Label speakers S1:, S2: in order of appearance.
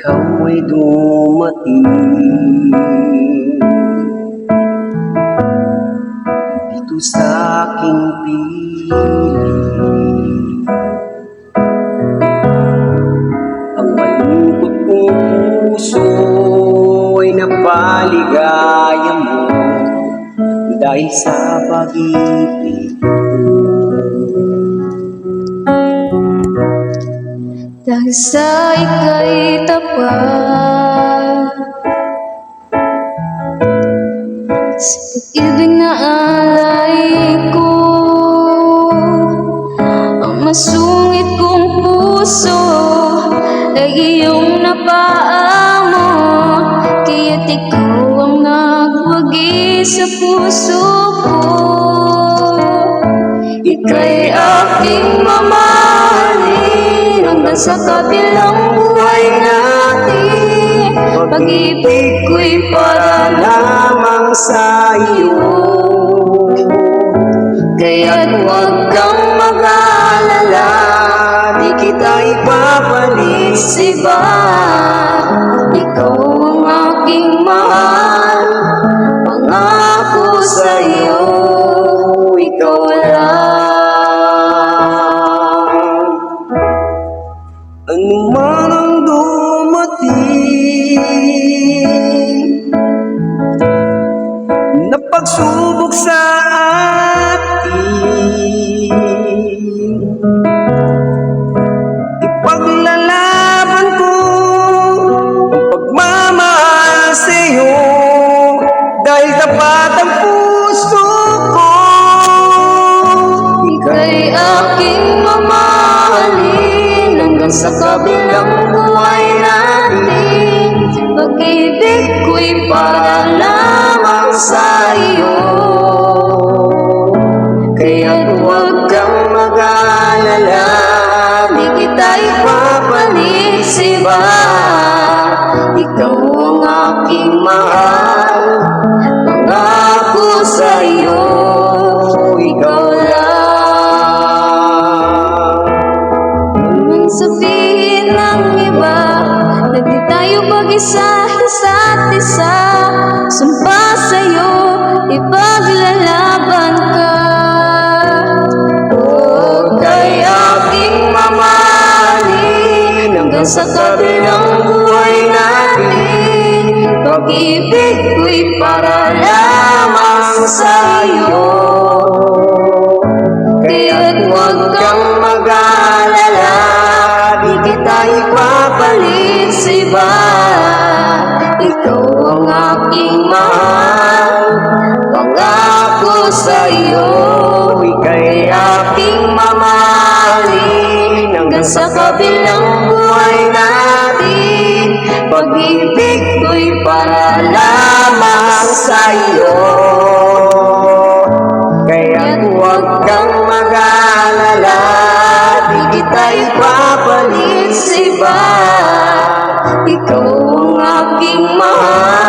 S1: ikaw ay dumating dito sa aking piling. Ang malungkot kong puso ay napaligaya mo dahil sa pag-ibig mo.
S2: Dahil sa ika'y tapat sa pag-ibig na alay ko, ang masungit kong puso ay iyong napaamo, kaya't ikaw ang nagwagi sa puso ko. Ika'y aking mamahalin hanggang sa kabilang buhay natin. Pag-ibig ko'y para
S1: Lamang sa iyo,
S2: kaya't huwag kang mag-alala,
S1: di kita ipapalit
S2: sa iba. Ikaw ang aking mahal, pangako sa'yo, ikaw lang.
S1: Ano man ang dumating na pagsubok sa atin, ipaglalaban ko ang pagmamahal sa'yo dahil tapat ang puso ko.
S2: Ika'y aking mamahalin hanggang sa kabilang buhay natin. Pag-ibig ko'y para lamang sa iyo, kaya't huwag kang mag-alala, di kita ipapalit sa iba. Ikaw ang aking mahal, pangako sa'yo, ikaw lang. Nang sabihin ng iba na di tayo mag-isa, isa't isa, sumpa sa'yo, ipaglalaban ka. Huwag kay aking mamahalin hanggang sa kabilang buhay natin. Pag-ibig ko'y para lamang sa'yo, kaya't huwag kang mag-alala, di kita ipapalit sa iba. Ikaw ang aking mahal, pangako sa'yo, ika'y aking mamahalin hanggang sa kabilang buhay natin. Pag-ibig ko'y para lamang sa'yo,
S1: Kaya't huwag kang mag-alala,
S2: di kita ipapalit sa iba. Ikaw ang aking mahal,